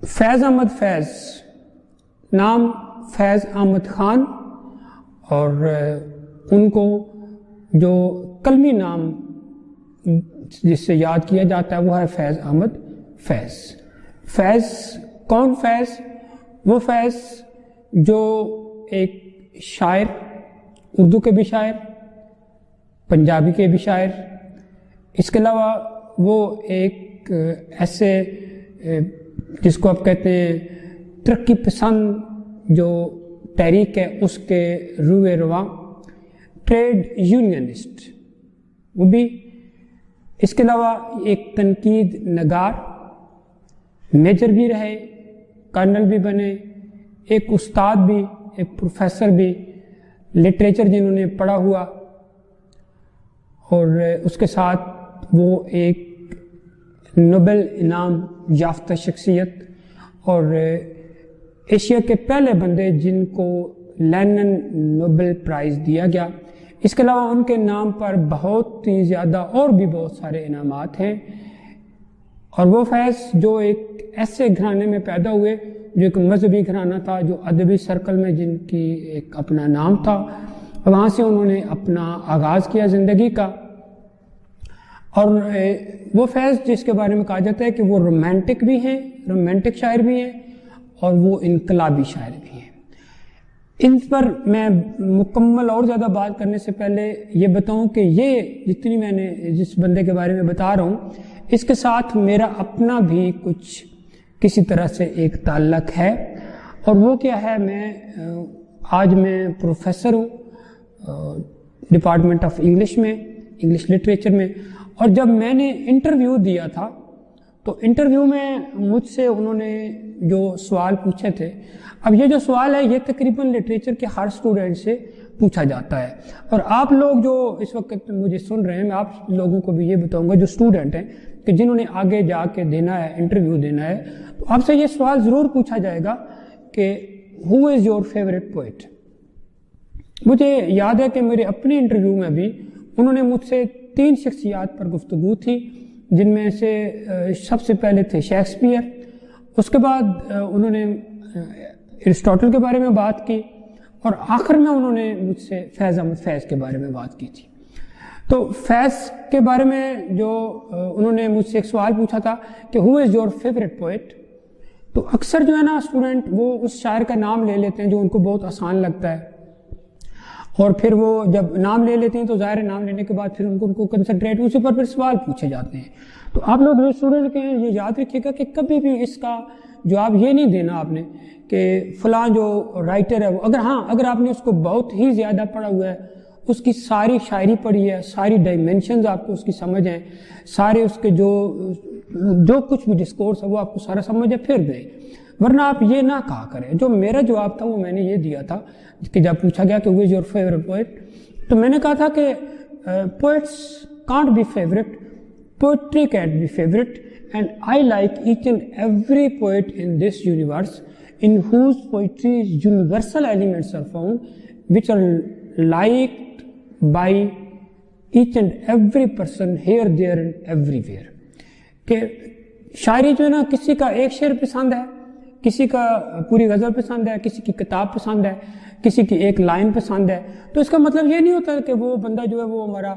فیض احمد فیض، نام فیض احمد خان، اور ان کو جو قلمی نام جس سے یاد کیا جاتا ہے وہ ہے فیض احمد فیض۔ فیض کون فیض؟ وہ فیض جو ایک شاعر، اردو کے بھی شاعر، پنجابی کے بھی شاعر، اس کے علاوہ وہ ایک ایسے جس کو آپ کہتے ہیں ترقی پسند جو تحریک ہے اس کے روئے رواں، ٹریڈ یونینسٹ وہ بھی، اس کے علاوہ ایک تنقید نگار، میجر بھی رہے، کرنل بھی بنے، ایک استاد بھی، ایک پروفیسر بھی، لٹریچر جنہوں نے پڑھا ہوا، اور اس کے ساتھ وہ ایک نوبل انعام یافتہ شخصیت اور ایشیا کے پہلے بندے جن کو لینن نوبل پرائز دیا گیا۔ اس کے علاوہ ان کے نام پر بہت ہی زیادہ اور بھی بہت سارے انعامات ہیں، اور وہ فیض جو ایک ایسے گھرانے میں پیدا ہوئے جو ایک مذہبی گھرانہ تھا، جو ادبی سرکل میں جن کی ایک اپنا نام تھا، وہاں سے انہوں نے اپنا آغاز کیا زندگی کا۔ اور وہ فیض جس کے بارے میں کہا جاتا ہے کہ وہ رومانٹک بھی ہیں، رومانٹک شاعر بھی ہیں، اور وہ انقلابی شاعر بھی ہیں۔ ان پر میں مکمل اور زیادہ بات کرنے سے پہلے یہ بتاؤں کہ یہ جتنی میں نے جس بندے کے بارے میں بتا رہا ہوں اس کے ساتھ میرا اپنا بھی کچھ کسی طرح سے ایک تعلق ہے، اور وہ کیا ہے، آج میں پروفیسر ہوں ڈپارٹمنٹ آف انگلش میں، انگلش لٹریچر میں، اور جب میں نے انٹرویو دیا تھا تو انٹرویو میں مجھ سے انہوں نے جو سوال پوچھے تھے، اب یہ جو سوال ہے یہ تقریباً لٹریچر کے ہر اسٹوڈنٹ سے پوچھا جاتا ہے، اور آپ لوگ جو اس وقت مجھے سن رہے ہیں میں آپ لوگوں کو بھی یہ بتاؤں گا جو اسٹوڈنٹ ہیں کہ جنہوں نے آگے جا کے دینا ہے انٹرویو دینا ہے، تو آپ سے یہ سوال ضرور پوچھا جائے گا کہ who is your favourite poet. مجھے یاد ہے کہ میرے اپنے انٹرویو میں بھی انہوں نے مجھ سے 3 شخصیات پر گفتگو تھی، جن میں سے سب سے پہلے تھے شیکسپیئر، اس کے بعد انہوں نے ارسطاٹل کے بارے میں بات کی، اور آخر میں انہوں نے مجھ سے فیض احمد فیض کے بارے میں بات کی تھی۔ تو فیض کے بارے میں جو انہوں نے مجھ سے ایک سوال پوچھا تھا کہ who is your favourite poet, تو اکثر جو ہے نا اسٹوڈنٹ وہ اس شاعر کا نام لے لیتے ہیں جو ان کو بہت آسان لگتا ہے، اور پھر وہ جب نام لے لیتے ہیں تو ظاہر نام لینے کے بعد پھر ان کو کنسنٹریٹ اسی پر پھر سوال پوچھے جاتے ہیں۔ تو آپ لوگ جو اسٹوڈنٹ کے ہیں یہ یاد رکھیے گا کہ کبھی بھی اس کا جواب یہ نہیں دینا آپ نے کہ فلاں جو رائٹر ہے وہ، اگر آپ نے اس کو بہت ہی زیادہ پڑھا ہوا ہے، اس کی ساری شاعری پڑھی ہے، ساری ڈائمینشنز آپ کو اس کی سمجھ ہیں، سارے اس کے جو کچھ بھی ڈسکورس ہے وہ آپ کو سارا سمجھ ہے، پھر دیں، ورنہ آپ یہ نہ کہا کریں۔ جو میرا جواب تھا وہ میں نے یہ دیا تھا کہ جب پوچھا گیا کہ who is your favourite poet, تو میں نے کہا تھا کہ poets can't be favourite, poetry can't be favorite, and I like each and every poet in this universe in whose poetry universal elements are found which are liked by each and every person here, there and everywhere. کہ شاعری جو ہے نا کسی کا ایک شعر پسند ہے، کسی کا پوری غزل پسند ہے، کسی کی کتاب پسند ہے، کسی کی ایک لائن پسند ہے، تو اس کا مطلب یہ نہیں ہوتا کہ وہ بندہ جو ہے وہ ہمارا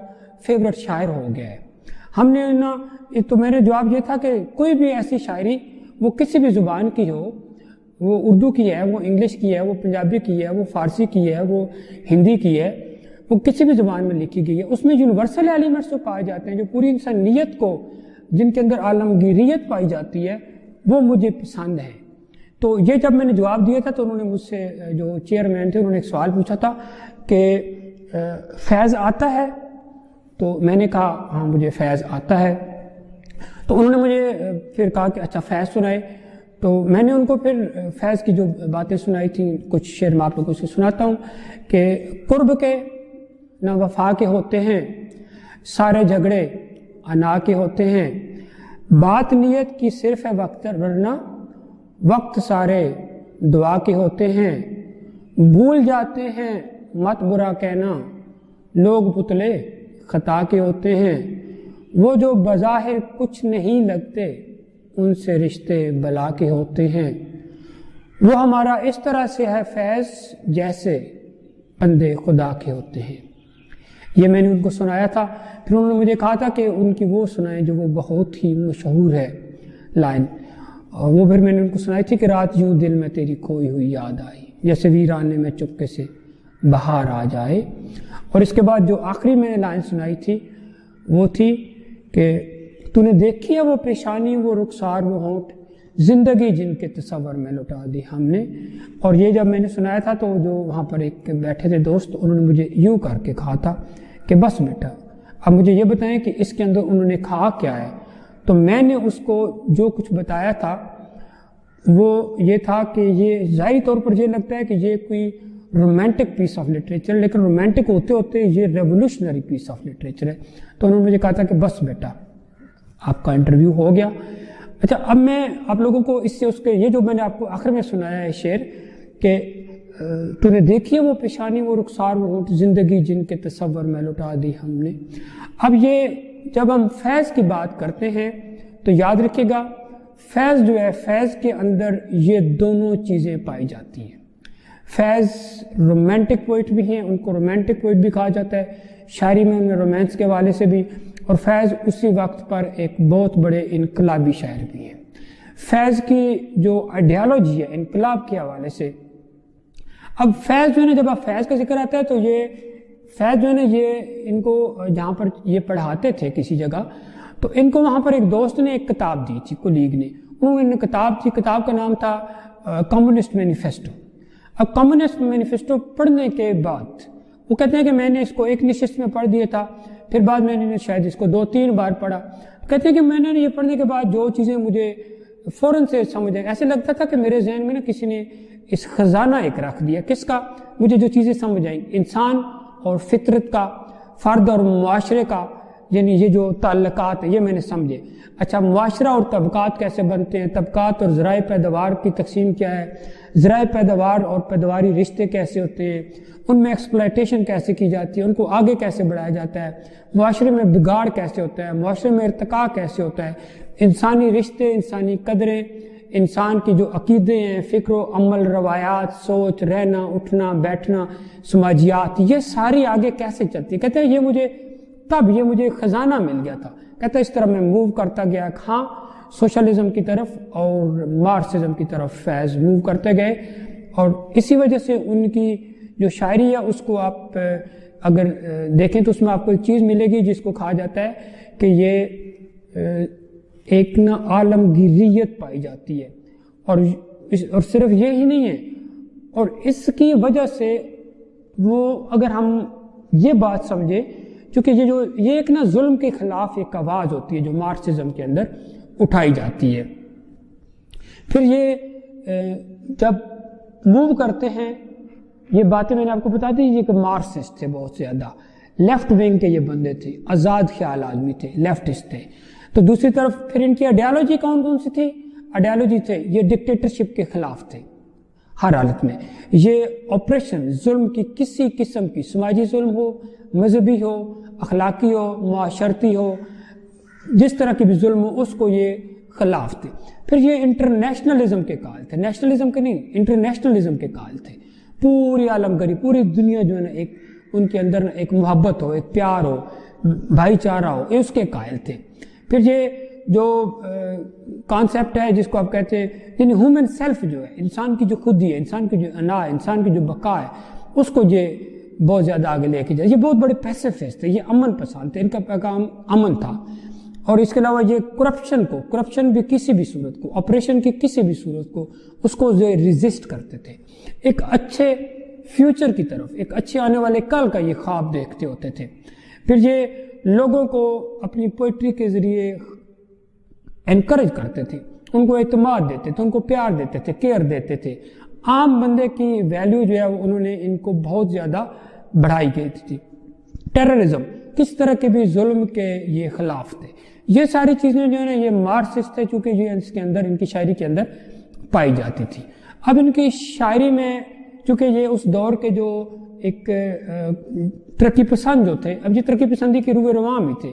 فیوریٹ شاعر ہو گیا ہے۔ ہم نے نا تو میرے جواب یہ تھا کہ کوئی بھی ایسی شاعری وہ کسی بھی زبان کی ہو، وہ اردو کی ہے، وہ انگلش کی ہے، وہ پنجابی کی ہے، وہ فارسی کی ہے، وہ ہندی کی ہے، وہ کسی بھی زبان میں لکھی گئی ہے، اس میں یونیورسل ایلیمنٹس جو پائے جاتے ہیں، جو پوری انسانیت کو، جن کے اندر عالمگیریت پائی جاتی ہے، وہ مجھے پسند ہے۔ تو یہ جب میں نے جواب دیا تھا تو انہوں نے مجھ سے جو چیئرمین تھے انہوں نے ایک سوال پوچھا تھا کہ فیض آتا ہے؟ تو میں نے کہا ہاں مجھے فیض آتا ہے۔ تو انہوں نے مجھے پھر کہا کہ اچھا فیض سنائے، تو میں نے ان کو پھر فیض کی جو باتیں سنائی تھیں، کچھ شعر میں آپ لوگوں سے سناتا ہوں کہ قرب کے نہ وفا کے ہوتے ہیں، سارے جھگڑے انا کے ہوتے ہیں، بات نیت کی صرف ہے وقت، ورنہ وقت سارے دعا کے ہوتے ہیں، بھول جاتے ہیں مت برا کہنا، لوگ پتلے خطا کے ہوتے ہیں، وہ جو بظاہر کچھ نہیں لگتے ان سے رشتے بلا کے ہوتے ہیں، وہ ہمارا اس طرح سے ہے فیض جیسے بندے خدا کے ہوتے ہیں۔ یہ میں نے ان کو سنایا تھا، پھر انہوں نے مجھے کہا تھا کہ ان کی وہ سنائیں جو وہ بہت ہی مشہور ہے لائن، اور وہ پھر میں نے ان کو سنائی تھی کہ رات یوں دل میں تیری کھوئی ہوئی یاد آئی، جیسے ویرانے میں چپکے سے بہار آ جائے۔ اور اس کے بعد جو آخری میں نے لائن سنائی تھی وہ تھی کہ تو نے دیکھی ہے وہ پیشانی، وہ رخسار، وہ ہونٹ، زندگی جن کے تصور میں لٹا دی ہم نے۔ اور یہ جب میں نے سنایا تھا تو جو وہاں پر ایک بیٹھے تھے دوست، انہوں نے مجھے یوں کر کے کہا تھا کہ بس بیٹا اب مجھے یہ بتائیں کہ اس کے اندر انہوں نے کہا کیا ہے۔ تو میں نے اس کو جو کچھ بتایا تھا وہ یہ تھا کہ یہ ظاہری طور پر یہ لگتا ہے کہ یہ کوئی رومانٹک پیس آف لٹریچر، لیکن رومانٹک ہوتے ہوتے یہ ریولوشنری پیس آف لٹریچر ہے۔ تو انہوں نے مجھے کہا تھا کہ بس بیٹا آپ کا انٹرویو ہو گیا۔ اچھا، اب میں آپ لوگوں کو اس سے اس کے یہ جو میں نے آپ کو آخر میں سنایا ہے شعر کہ تو نے دیکھی ہے وہ پیشانی، وہ رخسار، وہ ہونٹ، زندگی جن کے تصور میں لٹا دی ہم نے۔ اب یہ جب ہم فیض کی بات کرتے ہیں تو یاد رکھیے گا فیض جو ہے، فیض کے اندر یہ دونوں چیزیں پائی جاتی ہیں۔ فیض رومانٹک پوئٹ بھی ہیں، ان کو رومانٹک پوئٹ بھی کہا جاتا ہے، شاعری میں انہیں رومانس کے حوالے سے بھی، اور فیض اسی وقت پر ایک بہت بڑے انقلابی شاعر بھی ہیں۔ فیض کی جو آئیڈیالوجی ہے انقلاب کے حوالے سے، اب فیض جو ہے جب آپ فیض کا ذکر آتا ہے تو یہ فیض جو ہے یہ ان کو جہاں پر یہ پڑھاتے تھے کسی جگہ، تو ان کو وہاں پر ایک دوست نے ایک کتاب دی تھی، کولیگ نے، انہوں نے کتاب تھی، کتاب کا نام تھا کمیونسٹ مینیفیسٹو۔ اب کمیونسٹ مینیفیسٹو پڑھنے کے بعد وہ کہتے ہیں کہ میں نے اس کو ایک نشست میں پڑھ دیا تھا، پھر بعد میں نے شاید اس کو 2-3 بار پڑھا۔ کہتے ہیں کہ میں نے یہ پڑھنے کے بعد جو چیزیں مجھے فوراً سے سمجھ آئیں، ایسے لگتا تھا کہ میرے ذہن میں نا کسی نے اس خزانہ ایک رکھ دیا۔ کس کا؟ مجھے جو چیزیں سمجھ آئیں انسان اور فطرت کا، فرد اور معاشرے کا، یعنی یہ جو تعلقات ہیں یہ میں نے سمجھے۔ اچھا، معاشرہ اور طبقات کیسے بنتے ہیں، طبقات اور ذرائع پیداوار کی تقسیم کیا ہے، ذرائع پیداوار اور پیداواری رشتے کیسے ہوتے ہیں، ان میں ایکسپلائٹیشن کیسے کی جاتی ہے، ان کو آگے کیسے بڑھایا جاتا ہے، معاشرے میں بگاڑ کیسے ہوتا ہے، معاشرے میں ارتقاء کیسے ہوتا ہے، انسانی رشتے، انسانی قدریں، انسان کی جو عقیدے ہیں، فکر و عمل، روایات، سوچ، رہنا، اٹھنا، بیٹھنا، سماجیات، یہ ساری آگے کیسے چلتی ہے۔ کہتے ہیں یہ مجھے خزانہ مل گیا تھا۔ کہتا ہے اس طرح میں موو کرتا گیا، ہاں سوشلزم کی طرف اور مارکسزم کی طرف فیض موو کرتے گئے، اور اسی وجہ سے ان کی جو شاعری ہے اس کو آپ اگر دیکھیں تو اس میں آپ کو ایک چیز ملے گی جس کو کہا جاتا ہے کہ یہ ایک نا عالمگیریت پائی جاتی ہے، اور صرف یہی نہیں ہے، اور اس کی وجہ سے وہ اگر ہم یہ بات سمجھے، چونکہ یہ ایک نا ظلم کے خلاف ایک آواز ہوتی ہے جو مارکسزم کے اندر اٹھائی جاتی ہے۔ پھر یہ جب موو کرتے ہیں، یہ باتیں میں نے آپ کو بتا دی یہ کہ مارکسسٹ تھے بہت زیادہ، لیفٹ ونگ کے یہ بندے تھے، آزاد خیال آدمی تھے، لیفٹسٹ تھے۔ تو دوسری طرف پھر ان کی آئیڈیالوجی کون سی تھی؟ آئیڈیالوجی تھے یہ ڈکٹیٹرشپ کے خلاف تھے ہر حالت میں۔ یہ آپریشن، ظلم کی کسی قسم کی، سماجی ظلم ہو، مذہبی ہو، اخلاقی ہو، معاشرتی ہو، جس طرح کی بھی ظلم ہو اس کو یہ خلاف تھے۔ پھر یہ انٹرنیشنلزم کے قائل تھے، نیشنلزم کے نہیں، انٹرنیشنلزم کے قائل تھے۔ پوری عالمگری، پوری دنیا جو ہے نا ایک ان کے اندر ایک محبت ہو، ایک پیار ہو، بھائی چارہ ہو، اس کے قائل تھے۔ پھر یہ جو کانسیپٹ ہے جس کو آپ کہتے ہیں یعنی ہیومن سیلف جو ہے، انسان کی جو خودی ہے، انسان کی جو انا ہے، انسان کی جو بقا ہے، اس کو یہ بہت زیادہ آگے لے کے جائے۔ یہ بہت بڑے پیسیفسٹ تھے، یہ امن پسند تھے، ان کا پیغام امن تھا۔ اور اس کے علاوہ یہ کرپشن بھی کسی بھی صورت کو، آپریشن کی کسی بھی صورت کو، اس کو جو ریزسٹ کرتے تھے۔ ایک اچھے فیوچر کی طرف، ایک اچھے آنے والے کل کا یہ خواب دیکھتے ہوتے تھے۔ پھر یہ لوگوں کو اپنی پوئٹری کے ذریعے انکریج کرتے تھے، ان کو اعتماد دیتے تھے، ان کو پیار دیتے تھے، کیئر دیتے تھے۔ عام بندے کی ویلیو جو ہے انہوں نے ان کو بہت زیادہ بڑھائی گئی تھی۔ ٹیررزم، کس طرح کے بھی ظلم کے یہ خلاف تھے۔ یہ ساری چیزیں جو ہے نا یہ مارکسسٹ تھے، چونکہ یہ اس کے اندر، ان کی شاعری کے اندر پائی جاتی تھی۔ اب ان کی شاعری میں چونکہ یہ اس دور کے جو ایک ترقی پسند جو تھے، اب یہ ترقی پسندی کے روح رواں بھی تھے،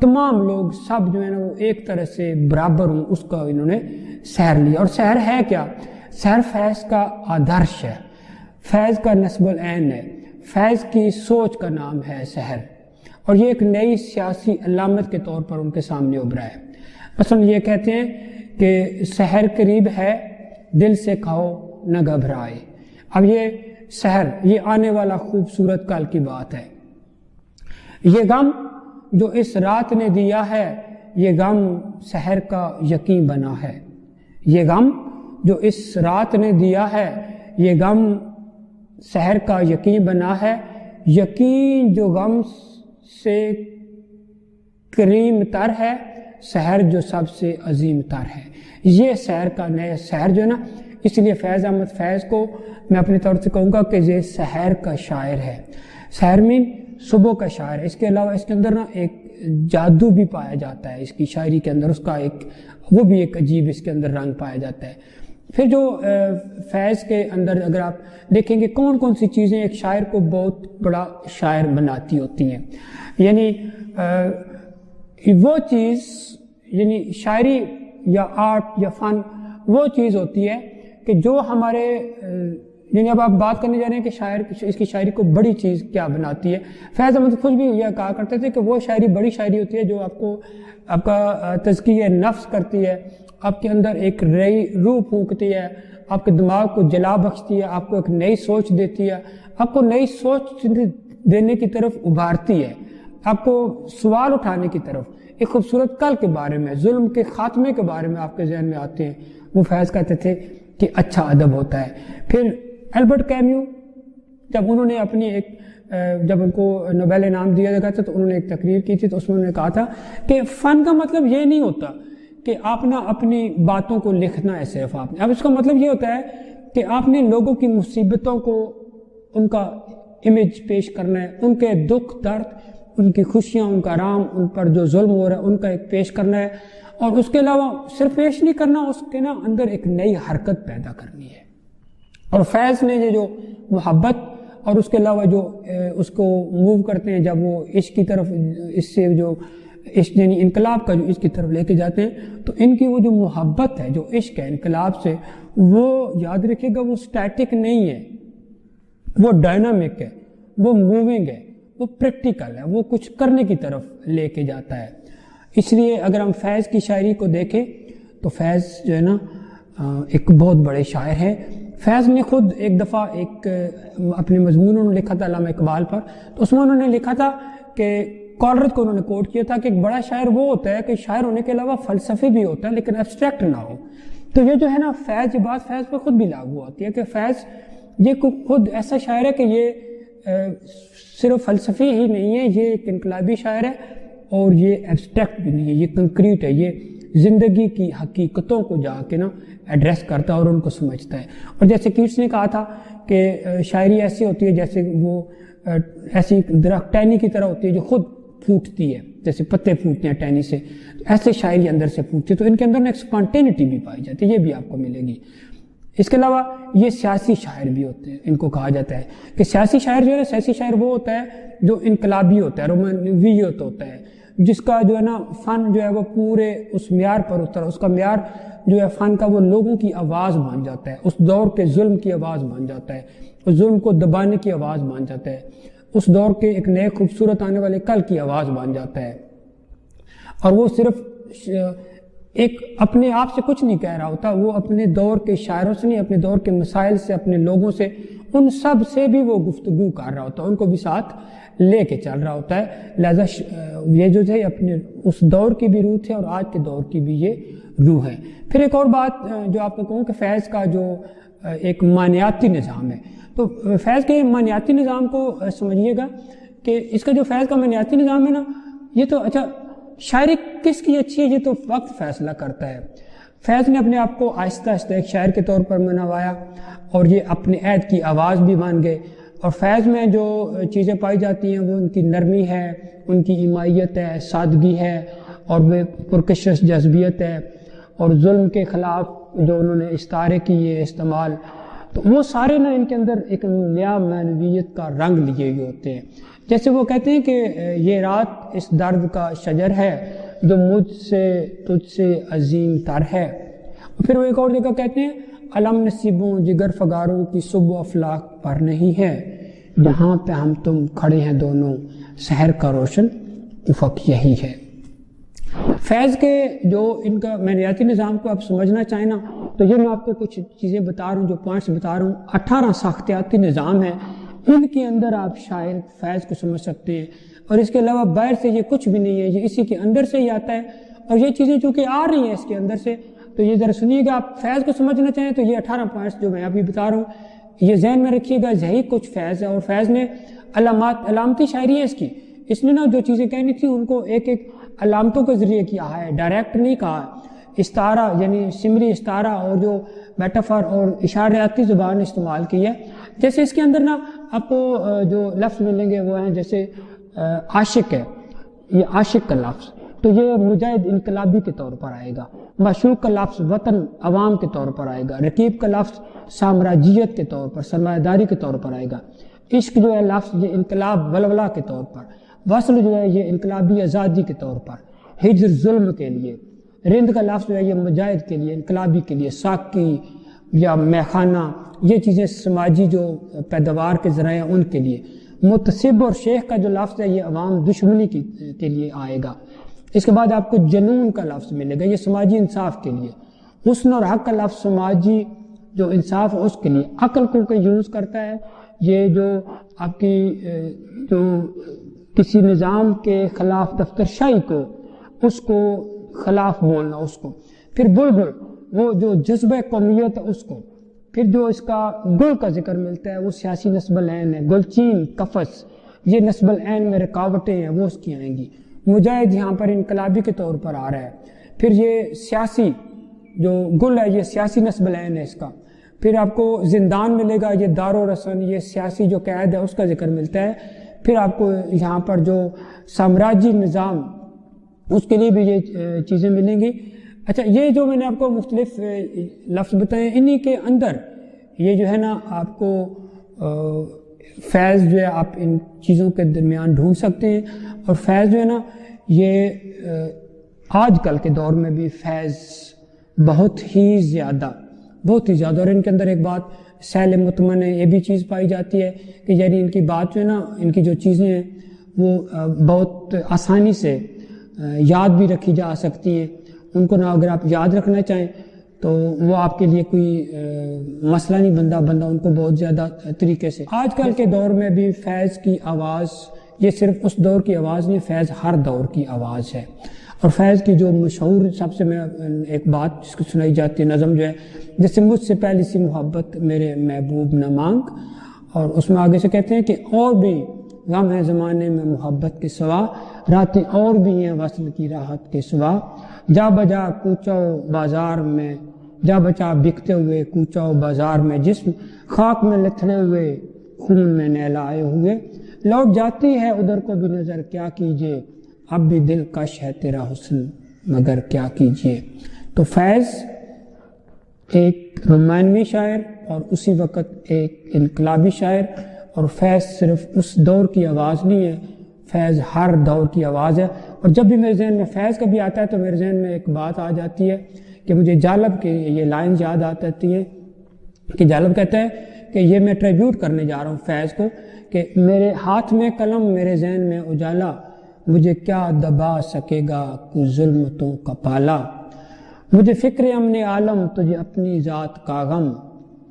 تمام لوگ سب جو ہے نا وہ ایک طرح سے برابر ہوں، اس کا انہوں نے سحر لیا. اور سحر ہے کیا؟ سحر فیض کا آدرش ہے، فیض کا نسب العین ہے، فیض کی سوچ کا نام ہے سحر. اور یہ ایک نئی سیاسی علامت کے طور پر ان کے سامنے ابھرا ہے. مثلا یہ کہتے ہیں کہ سحر قریب ہے، دل سے کھاؤ نہ گھبرائے. اب یہ سحر یہ آنے والا خوبصورت کل کی بات ہے. یہ غم جو اس رات نے دیا ہے، یہ غم سحر کا یقین بنا ہے. یہ غم جو اس رات نے دیا ہے، یہ غم سحر کا یقین بنا ہے. یقین جو غم سے کریم تر ہے، سحر جو سب سے عظیم تر ہے. یہ سحر کا نیا سحر جو ہے نا، اس لیے فیض احمد فیض کو میں اپنی طور سے کہوں گا کہ یہ سحر کا شاعر ہے. سحر مین صبح کا شاعر ہے. اس کے علاوہ اس کے اندر نا ایک جادو بھی پایا جاتا ہے اس کی شاعری کے اندر، اس کا ایک وہ بھی ایک عجیب اس کے اندر رنگ پایا جاتا ہے. پھر جو فیض کے اندر اگر آپ دیکھیں گے کون کون سی چیزیں ایک شاعر کو بہت بڑا شاعر بناتی ہوتی ہیں، یعنی وہ چیز، یعنی شاعری یا آرٹ یا فن وہ چیز ہوتی ہے کہ جو ہمارے یعنی اب آپ بات کرنے جا رہے ہیں کہ شاعر اس کی شاعری کو بڑی چیز کیا بناتی ہے. فیض احمد خود بھی یہ کہا کرتے تھے کہ وہ شاعری بڑی شاعری ہوتی ہے جو آپ کا تزکیہ نفس کرتی ہے، آپ کے اندر ایک نئی روح پھونکتی ہے، آپ کے دماغ کو جلا بخشتی ہے، آپ کو ایک نئی سوچ دیتی ہے، آپ کو نئی سوچ دینے کی طرف ابھارتی ہے، آپ کو سوال اٹھانے کی طرف، ایک خوبصورت کل کے بارے میں، ظلم کے خاتمے کے بارے میں آپ کے ذہن میں آتے ہیں. وہ فیض کہتے تھے کہ اچھا ادب ہوتا ہے. پھر البرٹ کیمیو جب انہوں نے اپنی جب ان کو نوبل انعام دیا گیا تھا تو انہوں نے ایک تقریر کی تھی، تو اس میں انہوں نے کہا تھا کہ فن کا مطلب یہ نہیں ہوتا کہ آپ نے اپنی باتوں کو لکھنا ہے صرف آپ نے. اب اس کا مطلب یہ ہوتا ہے کہ آپ نے لوگوں کی مصیبتوں کو ان کا امیج پیش کرنا ہے، ان کے دکھ درد، ان کی خوشیاں، ان کا آرام، ان پر جو ظلم ہو رہا ہے ان کا ایک پیش کرنا ہے. اور اس کے علاوہ صرف پیش نہیں کرنا، اس کے اندر ایک نئی حرکت پیدا کرنی ہے. اور فیض نے یہ جو محبت اور اس کے علاوہ جو اس کو موو کرتے ہیں جب وہ عشق کی طرف، اس سے جو عشق یعنی انقلاب کا جو عشق کی طرف لے کے جاتے ہیں، تو ان کی وہ جو محبت ہے، جو عشق ہے انقلاب سے، وہ یاد رکھیے گا وہ سٹیٹک نہیں ہے، وہ ڈائنامک ہے، وہ موونگ ہے، وہ پریکٹیکل ہے، وہ کچھ کرنے کی طرف لے کے جاتا ہے. اس لیے اگر ہم فیض کی شاعری کو دیکھیں تو فیض جو ہے نا ایک بہت بڑے شاعر ہے. فیض نے خود ایک دفعہ ایک اپنے مضمون انہوں نے لکھا تھا علامہ اقبال پر، تو اس میں انہوں نے لکھا تھا کہ کالرج کو انہوں نے کوٹ کیا تھا کہ ایک بڑا شاعر وہ ہوتا ہے کہ شاعر ہونے کے علاوہ فلسفی بھی ہوتا ہے لیکن ایبسٹریکٹ نہ ہو. تو یہ جو ہے نا فیض، یہ بات فیض پر خود بھی لاگو ہوتی ہے کہ فیض یہ خود ایسا شاعر ہے کہ یہ صرف فلسفی ہی نہیں ہے، یہ ایک انقلابی شاعر ہے اور یہ ایبسٹریکٹ بھی نہیں ہے، یہ کنکریٹ ہے، یہ زندگی کی حقیقتوں کو جا کے نا ایڈریس کرتا ہے اور ان کو سمجھتا ہے. اور جیسے کیٹس نے کہا تھا کہ شاعری ایسی ہوتی ہے جیسے وہ ایسی درخت ٹہنی کی طرح ہوتی ہے جو خود پھوٹتی ہے، جیسے پتے پھوٹتے ہیں ٹہنی سے، ایسے شاعری اندر سے پھوٹتی ہے. تو ان کے اندر ایک اسپانٹینٹی بھی پائی جاتی ہے، یہ بھی آپ کو ملے گی. اس کے علاوہ یہ سیاسی شاعر بھی ہوتے ہیں، ان کو کہا جاتا ہے کہ سیاسی شاعر جو ہے، سیاسی شاعر وہ ہوتا ہے جو انقلابی ہوتا ہے، رومانویت ہوتا ہے، جس کا جو ہے نا فن جو ہے وہ پورے اس معیار پر اترا، اس کا معیار جو ہے فن کا وہ لوگوں کی آواز بن جاتا ہے، اس دور کے ظلم کی آواز بن جاتا ہے، اس ظلم کو دبانے کی آواز بن جاتا ہے، اس دور کے ایک نئے خوبصورت آنے والے کل کی آواز بن جاتا ہے. اور وہ صرف ایک اپنے آپ سے کچھ نہیں کہہ رہا ہوتا، وہ اپنے دور کے شاعروں سے نہیں، اپنے دور کے مسائل سے، اپنے لوگوں سے، ان سب سے بھی وہ گفتگو کر رہا ہوتا ہے، ان کو بھی ساتھ لے کے چل رہا ہوتا ہے. لہذا یہ جو ہے اپنے اس دور کی بھی روح ہے اور آج کے دور کی بھی یہ روح ہے. پھر ایک اور بات جو آپ کو کہوں کہ فیض کا جو ایک معنیاتی نظام ہے، تو فیض کے معنیاتی نظام کو سمجھیے گا کہ اس کا جو فیض کا معنیاتی نظام ہے نا، یہ تو اچھا شاعری کس کی اچھی ہے یہ تو وقت فیصلہ کرتا ہے. فیض نے اپنے آپ کو آہستہ آہستہ ایک شاعر کے طور پر منوایا اور یہ اپنے عہد کی آواز بھی بن گئے. اور فیض میں جو چیزیں پائی جاتی ہیں وہ ان کی نرمی ہے، ان کی ایمائیت ہے، سادگی ہے، اور وہ پرکشش جذبیت ہے، اور ظلم کے خلاف جو انہوں نے استعارے کیے استعمال، تو وہ سارے نا ان کے اندر ایک نیا معنویت کا رنگ لیے ہوئے ہوتے ہیں. جیسے وہ کہتے ہیں کہ یہ رات اس درد کا شجر ہے جو مجھ سے تجھ سے عظیم تر ہے. پھر وہ ایک اور جگہ کہتے ہیں علم نصیبوں جگر فگاروں کی صبح افلاق پر نہیں ہے جہاں پہ ہم تم کھڑے ہیں دونوں سحر کا روشن افق یہی ہے. فیض کے جو ان کا معیاریاتی نظام کو آپ سمجھنا چاہیں نا تو یہ میں آپ کو کچھ چیزیں بتا رہا ہوں، جو پوائنٹس بتا رہا ہوں. 18 ساختیاتی نظام ہیں، ان کے اندر آپ شاعر فیض کو سمجھ سکتے ہیں، اور اس کے علاوہ باہر سے یہ کچھ بھی نہیں ہے، یہ اسی کے اندر سے ہی آتا ہے. اور یہ چیزیں چونکہ آ رہی ہیں اس کے اندر سے، تو یہ ذرا سنیے گا. آپ فیض کو سمجھنا چاہیں تو یہ 18 پوائنٹس جو میں ابھی بتا رہا ہوں یہ ذہن میں رکھیے گا. یہی کچھ فیض ہے، اور فیض نے علامتی شاعری ہے اس نے نا جو چیزیں کہنی تھی ان کو ایک ایک علامتوں کے ذریعے کیا ہے، ڈائریکٹ نہیں کہا. استعارہ یعنی سمری استعارہ اور جو میٹافر اور اشاریاتی زبان استعمال کی ہے. جیسے اس کے اندر نا آپ کو جو لفظ ملیں گے وہ ہیں جیسے عاشق ہے، یہ عاشق کا لفظ تو یہ مجاہد انقلابی کے طور پر آئے گا. معشوق کا لفظ وطن عوام کے طور پر آئے گا. رقیب کا لفظ سامراجیت کے طور پر، سرمایہ داری کے طور پر آئے گا. عشق جو ہے لفظ یہ انقلاب ولولہ کے طور پر. وصل جو ہے یہ انقلابی آزادی کے طور پر. ہجر ظلم کے لیے. رند کا لفظ جو ہے یہ مجاہد کے لیے، انقلابی کے لیے. ساقی یا میخانہ یہ چیزیں سماجی جو پیداوار کے ذرائع ان کے لیے. متصب اور شیخ کا جو لفظ ہے یہ عوام دشمنی کے لیے آئے گا. اس کے بعد آپ کو جنون کا لفظ ملے گا، یہ سماجی انصاف کے لیے. حسن اور حق کا لفظ سماجی جو انصاف ہے اس کے لیے. عقل کو یوز کرتا ہے یہ جو آپ کی جو کسی نظام کے خلاف دفتر شاہی کو اس کو خلاف بولنا اس کو. پھر بلبل وہ جو جذبہ قومیت ہے اس کو. پھر جو اس کا گل کا ذکر ملتا ہے وہ سیاسی نصب العین ہے. گلچین قفس یہ نصب العین میں رکاوٹیں ہیں وہ اس کی آئیں گی. مجاہد یہاں پر انقلابی کے طور پر آ رہا ہے. پھر یہ سیاسی جو گل ہے یہ سیاسی نصب العین ہے اس کا. پھر آپ کو زندان ملے گا، یہ دار و رسن یہ سیاسی جو قید ہے اس کا ذکر ملتا ہے. پھر آپ کو یہاں پر جو سامراجی نظام اس کے لیے بھی یہ چیزیں ملیں گی. اچھا یہ جو میں نے آپ کو مختلف لفظ بتائے انہی کے اندر یہ جو ہے نا آپ کو فیض جو ہے آپ ان چیزوں کے درمیان ڈھونڈ سکتے ہیں. اور فیض جو ہے نا یہ آج کل کے دور میں بھی فیض بہت ہی زیادہ. اور ان کے اندر ایک بات سیل مطمئن ہے یہ بھی چیز پائی جاتی ہے کہ یعنی ان کی بات جو ہے نا ان کی جو چیزیں ہیں وہ بہت آسانی سے یاد بھی رکھی جا سکتی ہیں. ان کو نہ اگر آپ یاد رکھنا چاہیں تو وہ آپ کے لیے کوئی مسئلہ نہیں. بندہ ان کو بہت زیادہ طریقے سے. آج کل کے دور میں بھی فیض کی آواز یہ صرف اس دور کی آواز نہیں، فیض ہر دور کی آواز ہے. اور فیض کی جو مشہور سب سے میں ایک بات جس کو سنائی جاتی ہے نظم جو ہے جیسے مجھ سے پہلی سی محبت میرے محبوب نہ مانگ. اور اس میں آگے سے کہتے ہیں کہ اور بھی غم ہے زمانے میں محبت کے سوا، راتیں اور بھی ہیں وصل کی راحت کے سوا. جا بجا کوچو بازار میں جا بچا بکتے ہوئے کوچو بازار میں، جسم خاک میں لتھڑے ہوئے خون میں نہلائے ہوئے. لوٹ جاتی ہے ادھر کو بھی نظر کیا کیجئے، اب بھی دل کش ہے تیرا حسن مگر کیا کیجئے. تو فیض ایک رومانوی شاعر اور اسی وقت ایک انقلابی شاعر. اور فیض صرف اس دور کی آواز نہیں ہے، فیض ہر دور کی آواز ہے. اور جب بھی میرے ذہن میں فیض کا بھی آتا ہے تو میرے ذہن میں ایک بات آ جاتی ہے کہ مجھے جالب کے یہ لائن یاد آتی ہے کہ جالب کہتا ہے کہ یہ میں ٹریبیوٹ کرنے جا رہا ہوں فیض کو کہ میرے ہاتھ میں قلم میرے ذہن میں اجالا، مجھے کیا دبا سکے گا کوئی ظلمتوں کا پالا. مجھے فکر امن عالم تجھے اپنی ذات کا غم،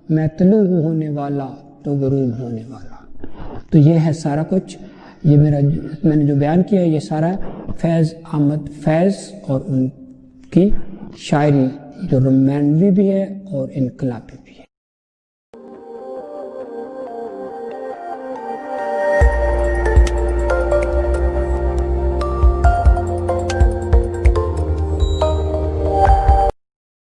میں طلوع ہونے والا تو غروب ہونے والا. تو یہ ہے سارا کچھ، یہ میں نے جو بیان کیا ہے یہ سارا فیض احمد فیض اور ان کی شاعری جو رومانوی بھی ہے اور انقلابی.